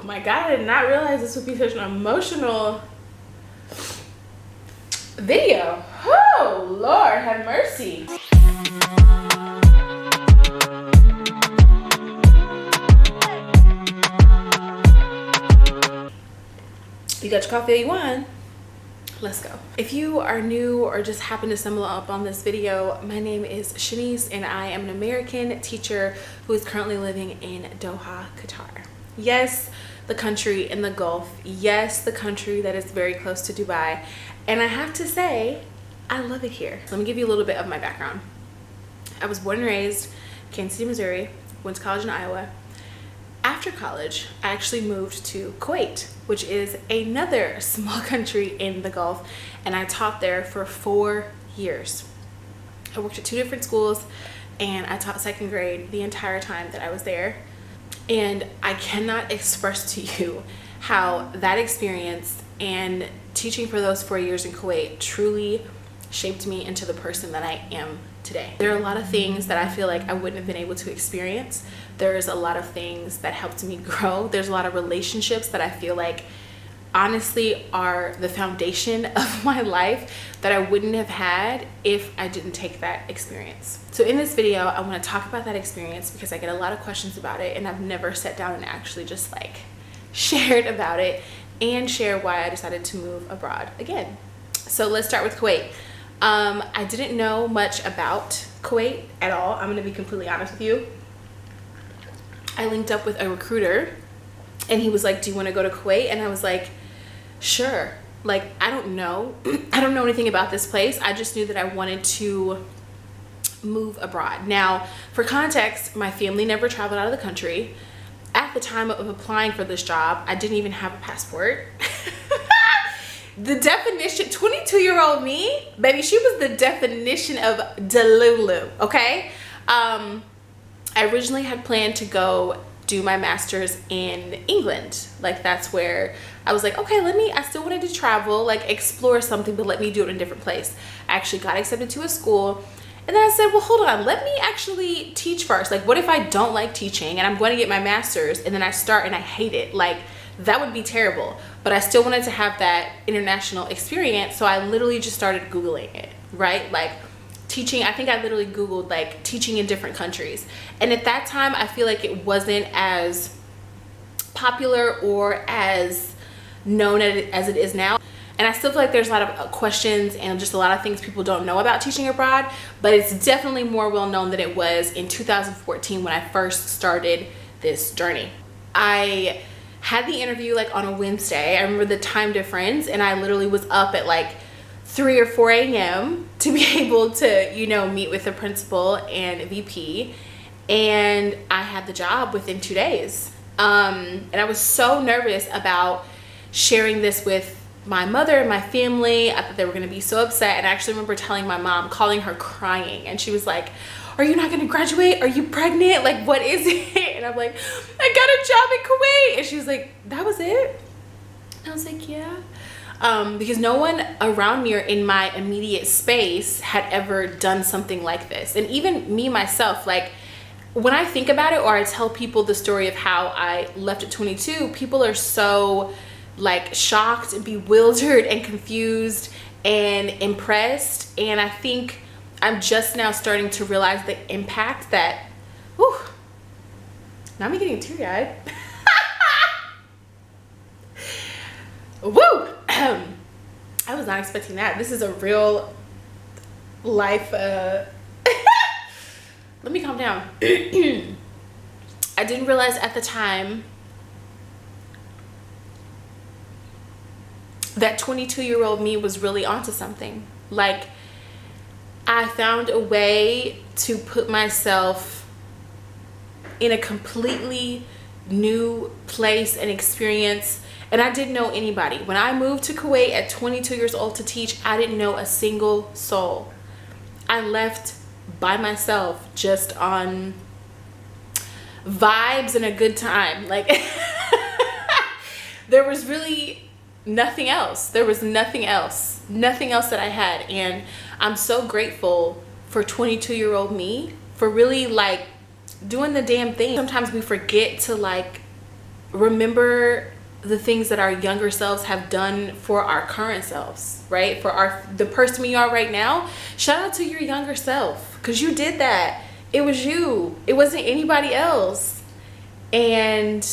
My God, I did not realize this would be such an emotional video. Oh, Lord, have mercy. You got your coffee, you won. Let's go. If you are new or just happen to stumble up on this video, my name is Shanice and I am an American teacher who is currently living in Doha, Qatar. Yes, the country in the Gulf. Yes, the country that is very close to Dubai. And I have to say, I love it here. Let me give you a little bit of my background. I was born and raised in Kansas City, Missouri, went to college in Iowa. After college, I actually moved to Kuwait, which is another small country in the Gulf, and I taught there for 4 years. I worked at 2 different schools, and I taught 2nd grade the entire time that I was there. And I cannot express to you how that experience and teaching for those 4 years in Kuwait truly shaped me into the person that I am today. There are a lot of things that I feel like I wouldn't have been able to experience. There's a lot of things that helped me grow. There's a lot of relationships that I feel like honestly are the foundation of my life that I wouldn't have had if I didn't take that experience. So in this video, I want to talk about that experience because I get a lot of questions about it and I've never sat down and actually just like shared about it and share why I decided to move abroad again. So let's start with Kuwait. I didn't know much about Kuwait at all. I'm gonna be completely honest with you. I linked up with a recruiter and he was like, do you want to go to Kuwait? And I was like, sure. Like, I don't know. I don't know anything about this place. I just knew that I wanted to move abroad. Now, for context, my family never traveled out of the country. At the time of applying for this job, I didn't even have a passport. The definition, 22-year-old me, baby, she was the definition of delulu, okay? I originally had planned to go do my master's in England. Like, that's where I was like, okay, I still wanted to travel, like explore something, but let me do it in a different place. I actually got accepted to a school. And then I said, well, hold on, let me actually teach first. Like, what if I don't like teaching and I'm going to get my master's and then I start and I hate it? Like, that would be terrible. But I still wanted to have that international experience. So I literally just started Googling it, right? Like teaching, I think I literally Googled like teaching in different countries. And at that time, I feel like it wasn't as popular or as known as it is now. And I still feel like there's a lot of questions and just a lot of things people don't know about teaching abroad, but it's definitely more well known than it was in 2014 when I first started this journey. I had the interview like on a Wednesday. I remember the time difference and I literally was up at like 3 or 4 a.m. to be able to, you know, meet with the principal and VP, and I had the job within 2 days. And I was so nervous about sharing this with my mother and my family. I thought they were going to be so upset, and I actually remember telling my mom, calling her crying, and she was like, are you not going to graduate? Are you pregnant? Like, what is it? And I'm like, I got a job in Kuwait. And she was like, that was it? And I was like, yeah. Because no one around me or in my immediate space had ever done something like this. And even me myself, like when I think about it or I tell people the story of how I left at 22, people are so like shocked and bewildered and confused and impressed. And I think I'm just now starting to realize the impact that, whew, now I'm getting teary-eyed. Woo! I was not expecting that. This is a real life, let me calm down. I didn't realize at the time that 22-year-old me was really onto something. Like, I found a way to put myself in a completely new place and experience, and I didn't know anybody. When I moved to Kuwait at 22 years old to teach, I didn't know a single soul. I left by myself just on vibes and a good time. Like, there was really nothing else. There was nothing else that I had. And I'm so grateful for 22-year-old me for really like doing the damn thing. Sometimes we forget to like remember the things that our younger selves have done for our current selves, right? For the person we are right now. Shout out to your younger self, because you did that. It was you. It wasn't anybody else. And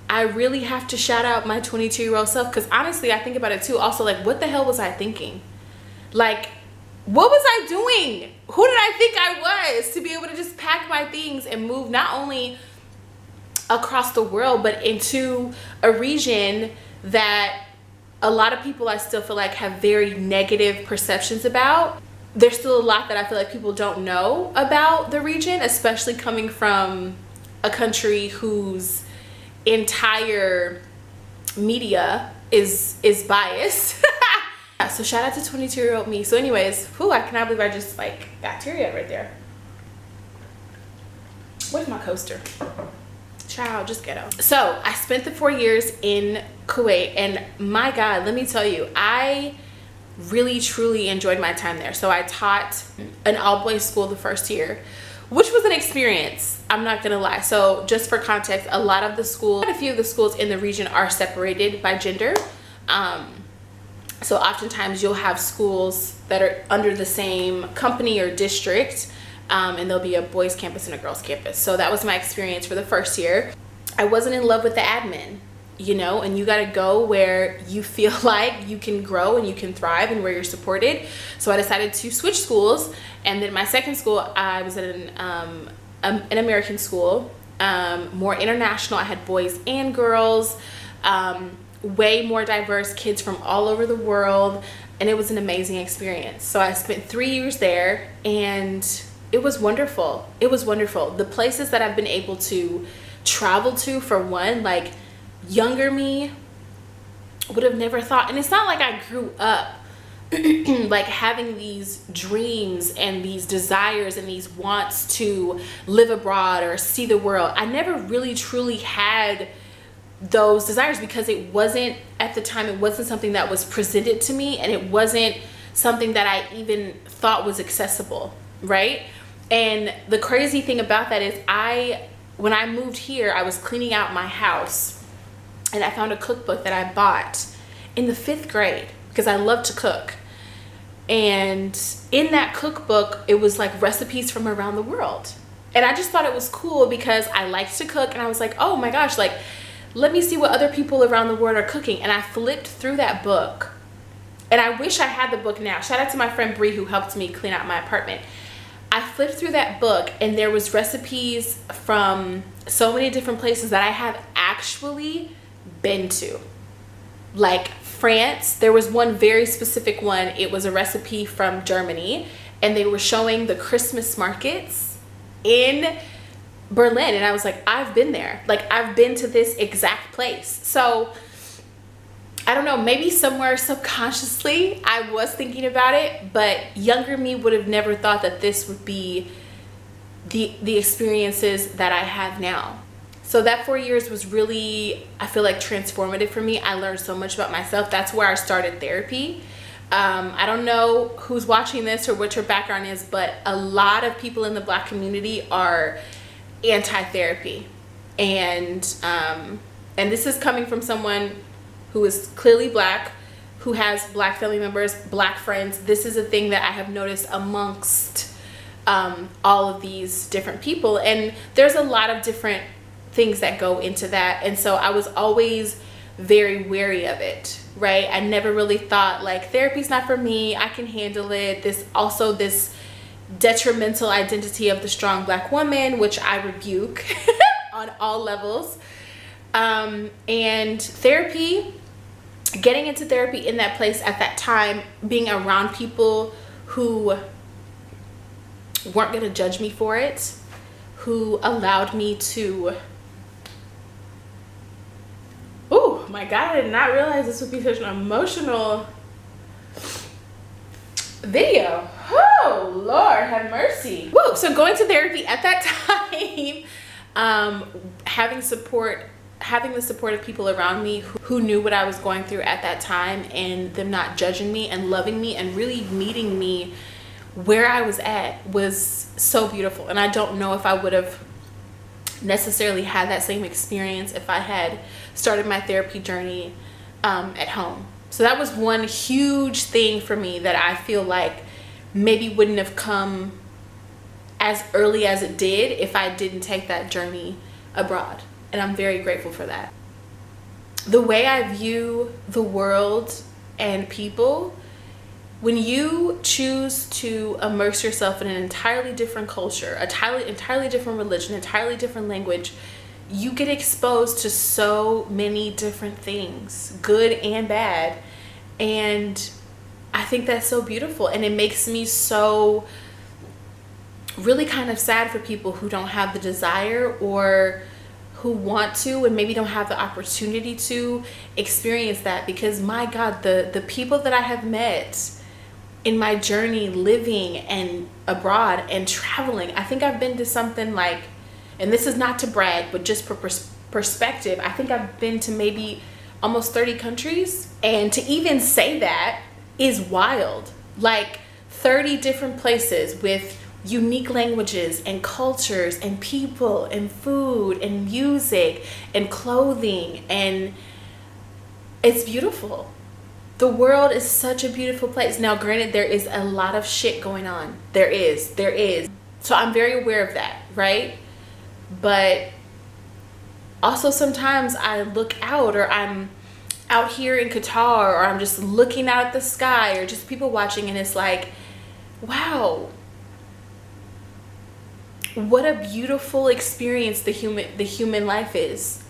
I really have to shout out my 22-year-old self, because honestly, I think about it too. Also, like, what the hell was I thinking? Like, what was I doing? Who did I think I was to be able to just pack my things and move not only across the world, but into a region that a lot of people, I still feel like, have very negative perceptions about. There's still a lot that I feel like people don't know about the region, especially coming from a country whose entire media is biased. So shout out to 22-year-old me. So anyways, I cannot believe I just like got teary-eyed right there. Where's my coaster? Child, just ghetto. So I spent the 4 years in Kuwait, and my God, let me tell you, I really truly enjoyed my time there. So I taught an all-boys school the first year, which was an experience, I'm not gonna lie. So just for context, a lot of the schools, quite a few of the schools in the region are separated by gender. So oftentimes you'll have schools that are under the same company or district, and there'll be a boys campus and a girls campus. So that was my experience for the first year. I wasn't in love with the admin, you know, and you got to go where you feel like you can grow and you can thrive and where you're supported. So I decided to switch schools. And then my second school, I was at an American school, more international. I had boys and girls, way more diverse, kids from all over the world, and it was an amazing experience. So I spent 3 years there, and it was wonderful. It was wonderful. The places that I've been able to travel to, for one, like, younger me would have never thought. And it's not like I grew up like having these dreams and these desires and these wants to live abroad or see the world. I never really truly had those desires, because it wasn't, at the time, it wasn't something that was presented to me, and it wasn't something that I even thought was accessible, right? And the crazy thing about that is, when I moved here, I was cleaning out my house, and I found a cookbook that I bought in the 5th grade because I love to cook. And in that cookbook, it was like recipes from around the world. And I just thought it was cool because I liked to cook, and I was like, oh my gosh, like, let me see what other people around the world are cooking. And I flipped through that book, and I wish I had the book now. Shout out to my friend Bree, who helped me clean out my apartment. I flipped through that book, and there was recipes from so many different places that I have actually been to. Like France, there was one very specific one. It was a recipe from Germany, and they were showing the Christmas markets in Berlin, and I was like, I've been there. Like, I've been to this exact place. So I don't know, maybe somewhere subconsciously I was thinking about it, but younger me would have never thought that this would be the experiences that I have now. So that 4 years was really, I feel like, transformative for me. I learned so much about myself. That's where I started therapy. I don't know who's watching this or what your background is, but a lot of people in the Black community are anti-therapy, and this is coming from someone who is clearly Black, who has Black family members, Black friends. This is a thing that I have noticed amongst all of these different people, and there's a lot of different things that go into that. And so I was always very wary of it, right? I never really thought, like, therapy's not for me, I can handle it. This detrimental identity of the strong Black woman, which I rebuke on all levels. And therapy, getting into therapy in that place at that time, being around people who weren't going to judge me for it, who allowed me to, oh my God, I did not realize this would be such an emotional video. Oh Lord have mercy. Woo. So going to therapy at that time, having the support of people around me who knew what I was going through at that time, and them not judging me and loving me and really meeting me where I was at, was so beautiful. And I don't know if I would have necessarily had that same experience if I had started my therapy journey at home. So that was one huge thing for me that I feel like maybe wouldn't have come as early as it did if I didn't take that journey abroad. And I'm very grateful for that. The way I view the world and people, when you choose to immerse yourself in an entirely different culture, entirely different religion, entirely different language, you get exposed to so many different things, good and bad. And I think that's so beautiful. And it makes me so really kind of sad for people who don't have the desire or who want to and maybe don't have the opportunity to experience that. Because my God, the people that I have met in my journey living and abroad and traveling, I think I've been to something like, and this is not to brag, but just for perspective, I think I've been to maybe almost 30 countries. And to even say that is wild. Like 30 different places with unique languages and cultures and people and food and music and clothing, and it's beautiful. The world is such a beautiful place. Now granted, there is a lot of shit going on. There is. So I'm very aware of that, right? But also sometimes I look out, or I'm out here in Qatar, or I'm just looking out at the sky, or just people watching, and it's like, wow, what a beautiful experience the human life is.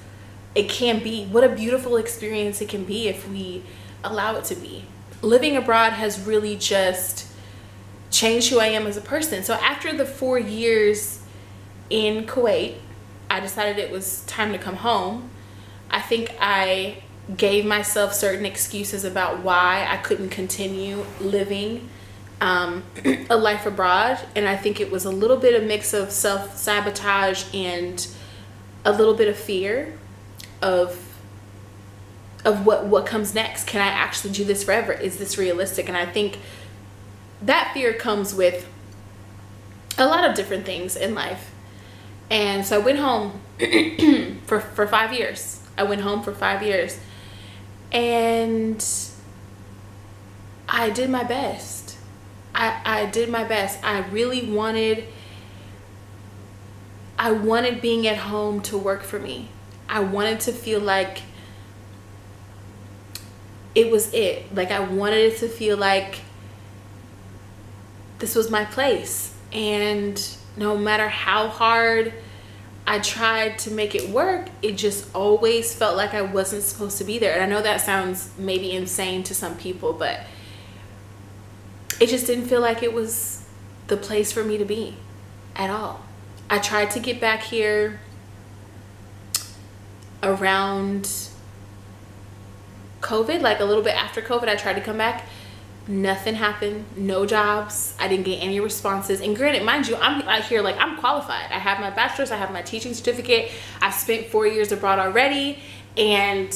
It can be. What a beautiful experience it can be if we allow it to be. Living abroad has really just changed who I am as a person. So after the 4 years in Kuwait, I decided it was time to come home. I think I gave myself certain excuses about why I couldn't continue living a life abroad, and I think it was a little bit of mix of self-sabotage and a little bit of fear of what comes next. Can I actually do this forever? Is this realistic? And I think that fear comes with a lot of different things in life. And so I went home for 5 years. I went home for 5 years, and I did my best. I did my best. I really wanted being at home to work for me. I wanted to feel like it was it. Like I wanted it to feel like this was my place. And no matter how hard I tried to make it work, it just always felt like I wasn't supposed to be there. And I know that sounds maybe insane to some people, but it just didn't feel like it was the place for me to be at all. I tried to get back here around COVID, like a little bit after COVID. I tried to come back. Nothing happened. No jobs. I didn't get any responses. And granted, mind you, I'm out here like I'm qualified. I have my bachelor's. I have my teaching certificate. I've spent 4 years abroad already, and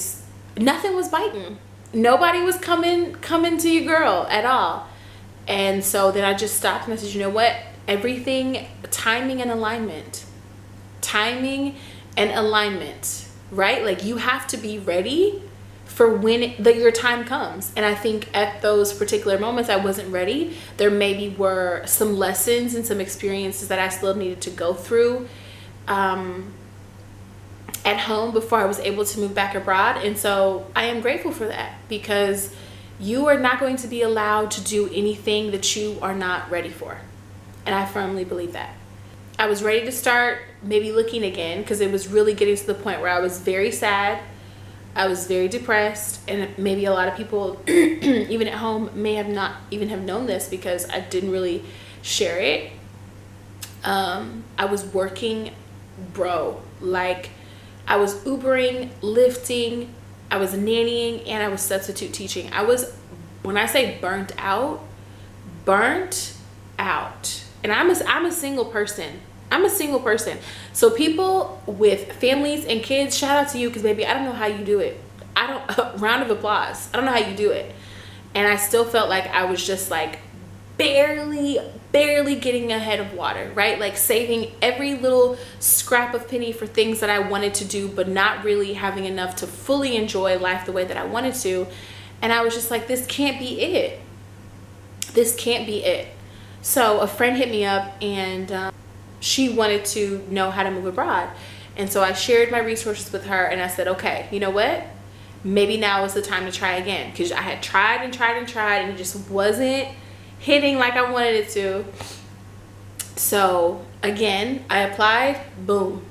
nothing was biting. Nobody was coming to your girl at all. And so then I just stopped and I said, you know what? Everything, timing and alignment. Timing and alignment, right? Like you have to be ready for when your time comes. And I think at those particular moments I wasn't ready. There maybe were some lessons and some experiences that I still needed to go through at home before I was able to move back abroad. And so I am grateful for that, because you are not going to be allowed to do anything that you are not ready for. And I firmly believe that. I was ready to start maybe looking again, because it was really getting to the point where I was very sad. I was very depressed, and maybe a lot of people even at home may have not even have known this because I didn't really share it. I was working, bro, like I was Ubering, lifting, I was nannying, and I was substitute teaching. I was, when I say burnt out. And I'm a single person. I'm a single person. So people with families and kids, shout out to you, because baby, I don't know how you do it. Round of applause. I don't know how you do it. And I still felt like I was just like barely getting ahead of water, right? Like saving every little scrap of penny for things that I wanted to do, but not really having enough to fully enjoy life the way that I wanted to. And I was just like, this can't be it. This can't be it. So a friend hit me up, and she wanted to know how to move abroad. And so I shared my resources with her, and I said, okay, you know what? Maybe now is the time to try again, because I had tried and it just wasn't hitting like I wanted it to. So again, I applied, boom.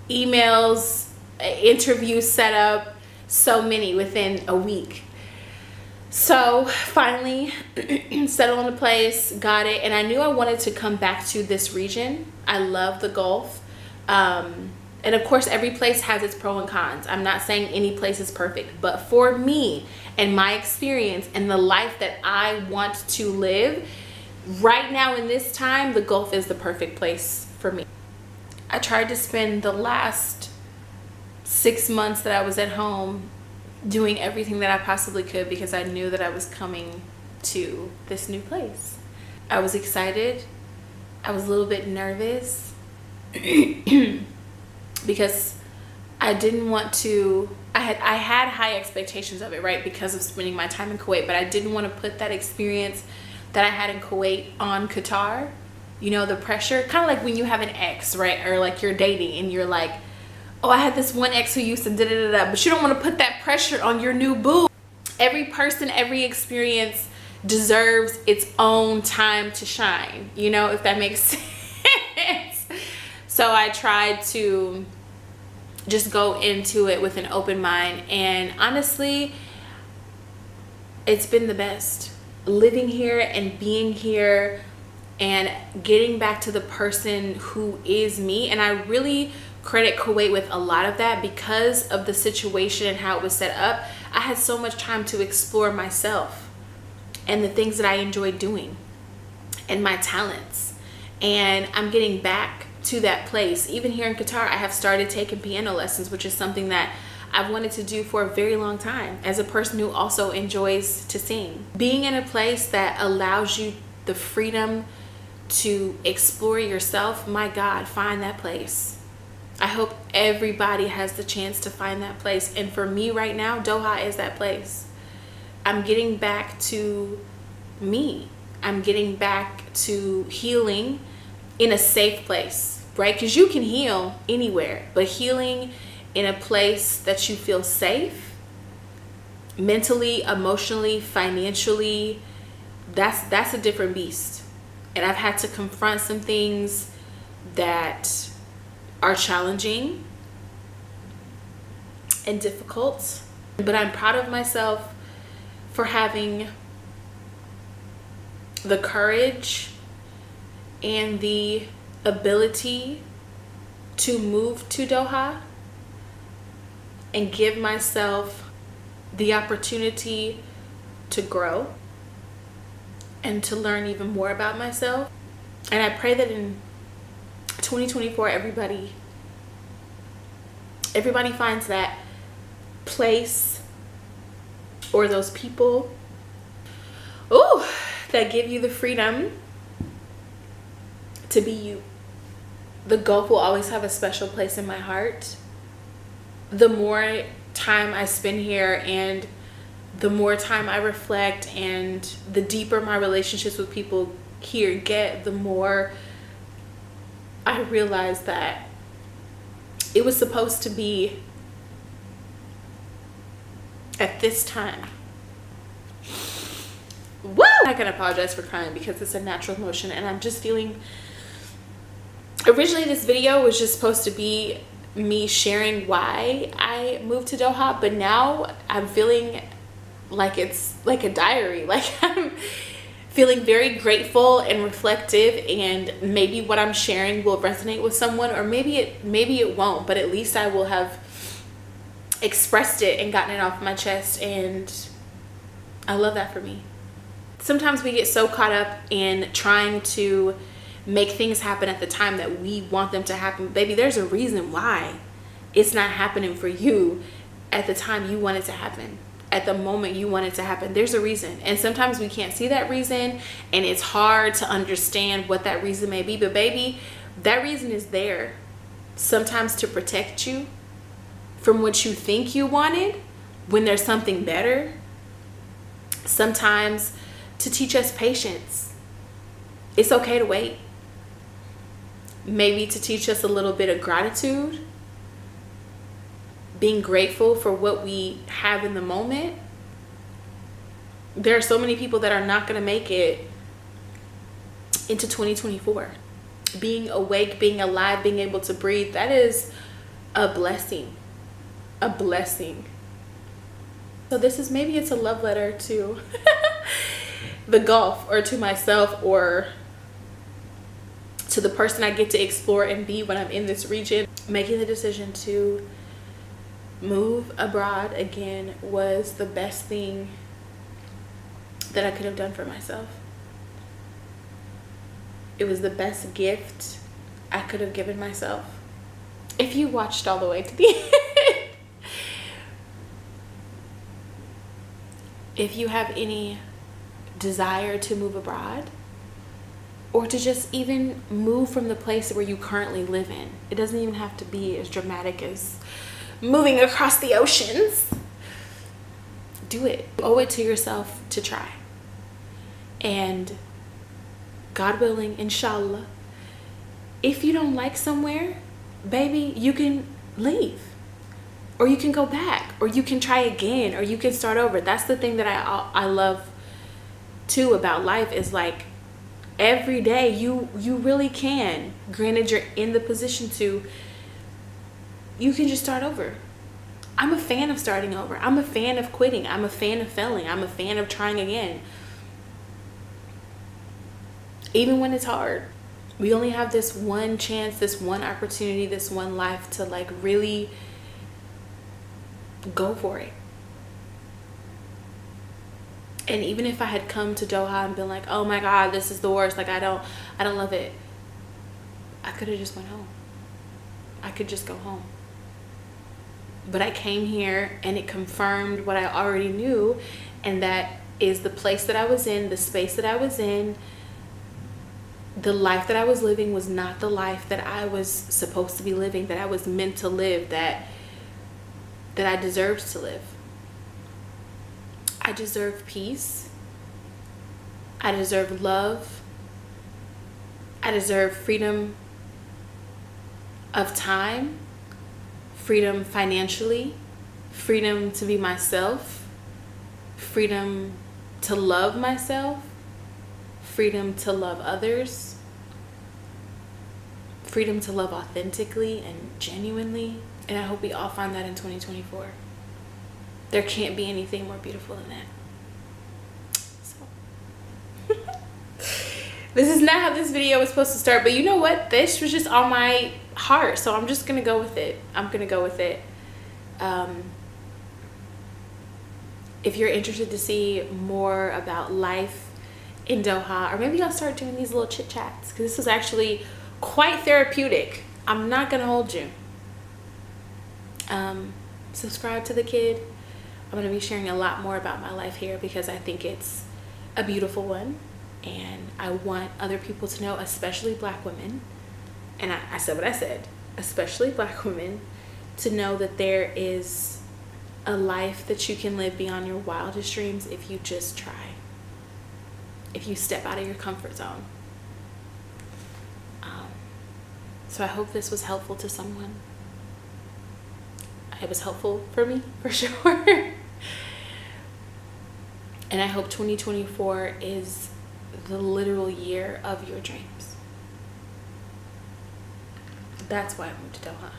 Emails, interviews set up, so many within a week. So finally settled on a place, got it, and I knew I wanted to come back to this region. I love the Gulf. And of course, every place has its pros and cons. I'm not saying any place is perfect, but for me and my experience and the life that I want to live right now in this time, the Gulf is the perfect place for me. I tried to spend the last 6 months that I was at home doing everything that I possibly could, because I knew that I was coming to this new place. I was excited. I was a little bit nervous because I didn't want to, I had high expectations of it, right? Because of spending my time in Kuwait, but I didn't want to put that experience that I had in Kuwait on Qatar. You know, the pressure, kind of like when you have an ex, right? Or like you're dating and you're like, oh, I had this one ex who used to da-da-da-da, but you don't want to put that pressure on your new boo. Every person, every experience deserves its own time to shine, you know, if that makes sense. So I tried to just go into it with an open mind, and honestly, it's been the best. Living here and being here and getting back to the person who is me. And I really credit Kuwait with a lot of that, because of the situation and how it was set up. I had so much time to explore myself and the things that I enjoy doing and my talents. And I'm getting back to that place. Even here in Qatar, I have started taking piano lessons, which is something that I've wanted to do for a very long time as a person who also enjoys to sing. Being in a place that allows you the freedom to explore yourself, my God, find that place. I hope everybody has the chance to find that place. And for me right now, Doha is that place. I'm getting back to me. I'm getting back to healing in a safe place, right? Because you can heal anywhere, but healing in a place that you feel safe, mentally, emotionally, financially, that's a different beast. And I've had to confront some things that are challenging and difficult, but I'm proud of myself for having the courage and the ability to move to Doha and give myself the opportunity to grow and to learn even more about myself. And I pray that in 2024, everybody finds that place or those people, ooh, that give you the freedom to be you. The Gulf will always have a special place in my heart. The more time I spend here and the more time I reflect and the deeper my relationships with people here get, the more I realize that it was supposed to be at this time. Woo! I can apologize for crying because it's a natural emotion, and I'm just feeling, originally this video was just supposed to be me sharing why I moved to Doha, but now I'm feeling like it's like a diary. Like I'm feeling very grateful and reflective, and maybe what I'm sharing will resonate with someone, or maybe it won't, but at least I will have expressed it and gotten it off my chest, and I love that for me. Sometimes we get so caught up in trying to make things happen at the time that we want them to happen. Baby, there's a reason why it's not happening for you at the time you want it to happen. at the moment you want it to happen. There's a reason, and sometimes we can't see that reason, and it's hard to understand what that reason may be. But baby, that reason is there, sometimes to protect you from what you think you wanted when there's something better, sometimes to teach us patience. It's okay to wait. Maybe to teach us a little bit of gratitude, being grateful for what we have in the moment. There are so many people that are not going to make it into 2024. Being awake, being alive, being able to breathe, that is a blessing. A blessing. So this is, maybe it's a love letter to the Gulf, or to myself, or to the person I get to explore and be when I'm in this region. Making the decision to move abroad again was the best thing that I could have done for myself. It was the best gift I could have given myself. If you watched all the way to the end, if you have any desire to move abroad, or to just even move from the place where you currently live in, it doesn't even have to be as dramatic as moving across the oceans. Do it. You owe it to yourself to try. And God willing, inshallah, if you don't like somewhere, baby, you can leave, or you can go back, or you can try again, or you can start over. That's the thing that I love too about life, is like every day you really can, granted you're in the position to, you can just start over. I'm a fan of starting over. I'm a fan of quitting. I'm a fan of failing. I'm a fan of trying again. Even when it's hard. We only have this one chance, this one opportunity, this one life to like really go for it. And even if I had come to Doha and been like, oh my God, this is the worst, like I don't love it, I could have just went home. I could just go home. But I came here and it confirmed what I already knew, and that is the place that I was in, the space that I was in, the life that I was living was not the life that I was supposed to be living, that I was meant to live, that I deserved to live. I deserve peace. I deserve love. I deserve freedom of time, freedom financially, freedom to be myself, freedom to love myself, freedom to love others, freedom to love authentically and genuinely. And I hope we all find that in 2024. There can't be anything more beautiful than that. So this is not how this video was supposed to start, but you know what? This was just on my heart, so I'm just gonna go with it. I'm gonna go with it. If you're interested to see more about life in Doha, or maybe I'll start doing these little chit chats, because this is actually quite therapeutic. I'm not gonna hold you. Subscribe to the kid. I'm gonna be sharing a lot more about my life here, because I think it's a beautiful one, and I want other people to know, especially Black women, and I said what I said, especially Black women, to know that there is a life that you can live beyond your wildest dreams if you just try, if you step out of your comfort zone. So I hope this was helpful to someone. It was helpful for me, for sure. And I hope 2024 is the literal year of your dreams. That's why I moved to Doha.